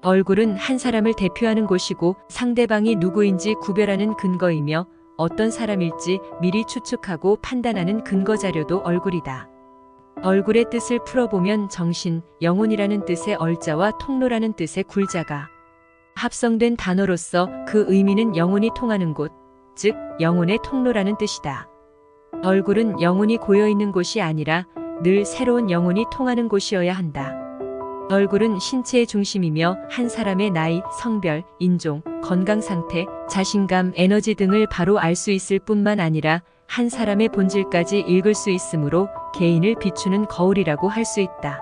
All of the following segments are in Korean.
얼굴은 한 사람을 대표하는 곳이고 상대방이 누구인지 구별하는 근거이며 어떤 사람일지 미리 추측하고 판단하는 근거 자료도 얼굴이다. 얼굴의 뜻을 풀어보면 정신, 영혼이라는 뜻의 얼자와 통로라는 뜻의 굴자가 합성된 단어로서 그 의미는 영혼이 통하는 곳, 즉 영혼의 통로라는 뜻이다. 얼굴은 영혼이 고여있는 곳이 아니라 늘 새로운 영혼이 통하는 곳이어야 한다. 얼굴은 신체의 중심이며 한 사람의 나이, 성별, 인종, 건강 상태, 자신감, 에너지 등을 바로 알 수 있을 뿐만 아니라 한 사람의 본질까지 읽을 수 있으므로 개인을 비추는 거울이라고 할 수 있다.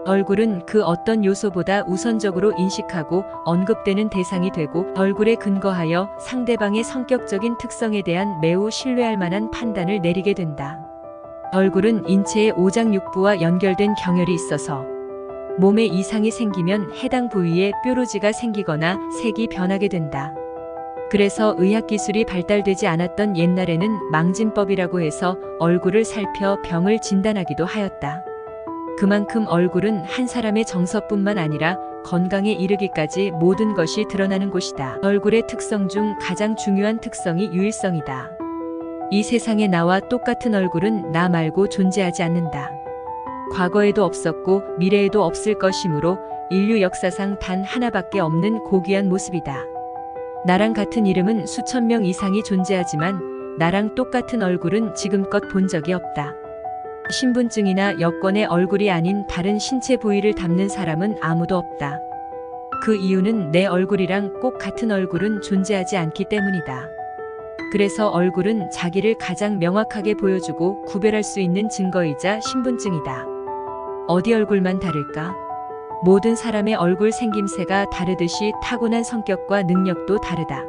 얼굴은 그 어떤 요소보다 우선적으로 인식하고 언급되는 대상이 되고 얼굴에 근거하여 상대방의 성격적인 특성에 대한 매우 신뢰할 만한 판단을 내리게 된다. 얼굴은 인체의 오장육부와 연결된 경혈이 있어서 몸에 이상이 생기면 해당 부위에 뾰루지가 생기거나 색이 변하게 된다. 그래서 의학기술이 발달되지 않았던 옛날에는 망진법이라고 해서 얼굴을 살펴 병을 진단하기도 하였다. 그만큼 얼굴은 한 사람의 정서뿐만 아니라 건강에 이르기까지 모든 것이 드러나는 곳이다. 얼굴의 특성 중 가장 중요한 특성이 유일성이다. 이 세상에 나와 똑같은 얼굴은 나 말고 존재하지 않는다. 과거에도 없었고 미래에도 없을 것이므로 인류 역사상 단 하나밖에 없는 고귀한 모습이다. 나랑 같은 이름은 수천 명 이상이 존재하지만 나랑 똑같은 얼굴은 지금껏 본 적이 없다. 신분증이나 여권에 얼굴이 아닌 다른 신체 부위를 담는 사람은 아무도 없다. 그 이유는 내 얼굴이랑 꼭 같은 얼굴은 존재하지 않기 때문이다. 그래서 얼굴은 자기를 가장 명확하게 보여주고 구별할 수 있는 증거이자 신분증이다. 어디 얼굴만 다를까? 모든 사람의 얼굴 생김새가 다르듯이 타고난 성격과 능력도 다르다.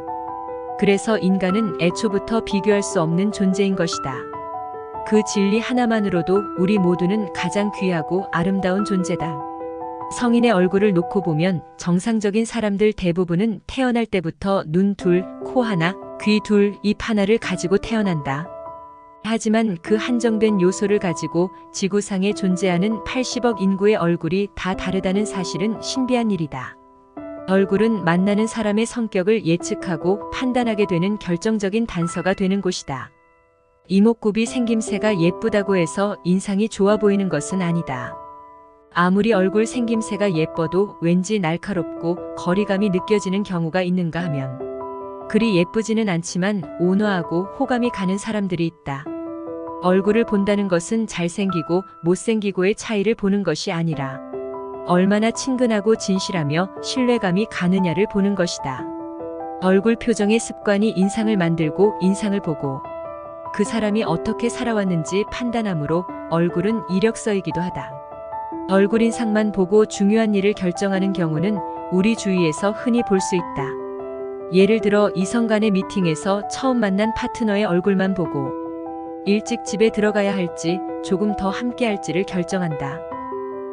그래서 인간은 애초부터 비교할 수 없는 존재인 것이다. 그 진리 하나만으로도 우리 모두는 가장 귀하고 아름다운 존재다. 성인의 얼굴을 놓고 보면 정상적인 사람들 대부분은 태어날 때부터 눈 둘, 코 하나, 귀 둘, 입 하나를 가지고 태어난다. 하지만 그 한정된 요소를 가지고 지구상에 존재하는 80억 인구의 얼굴이 다 다르다는 사실은 신비한 일이다. 얼굴은 만나는 사람의 성격을 예측하고 판단하게 되는 결정적인 단서가 되는 곳이다. 이목구비 생김새가 예쁘다고 해서 인상이 좋아 보이는 것은 아니다. 아무리 얼굴 생김새가 예뻐도 왠지 날카롭고 거리감이 느껴지는 경우가 있는가 하면 그리 예쁘지는 않지만 온화하고 호감이 가는 사람들이 있다. 얼굴을 본다는 것은 잘생기고 못생기고의 차이를 보는 것이 아니라 얼마나 친근하고 진실하며 신뢰감이 가느냐를 보는 것이다. 얼굴 표정의 습관이 인상을 만들고 인상을 보고 그 사람이 어떻게 살아왔는지 판단하므로 얼굴은 이력서이기도 하다. 얼굴 인상만 보고 중요한 일을 결정하는 경우는 우리 주위에서 흔히 볼 수 있다. 예를 들어 이성 간의 미팅에서 처음 만난 파트너의 얼굴만 보고 일찍 집에 들어가야 할지 조금 더 함께 할지를 결정한다.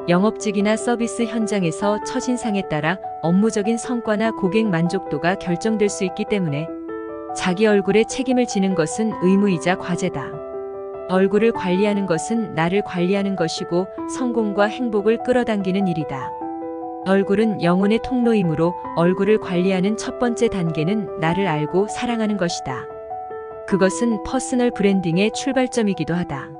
영업직이나 서비스 현장에서 첫인상에 따라 업무적인 성과나 고객 만족도가 결정될 수 있기 때문에 자기 얼굴에 책임을 지는 것은 의무이자 과제다. 얼굴을 관리하는 것은 나를 관리하는 것이고 성공과 행복을 끌어당기는 일이다. 얼굴은 영혼의 통로이므로 얼굴을 관리하는 첫 번째 단계는 나를 알고 사랑하는 것이다. 그것은 퍼스널 브랜딩의 출발점이기도 하다.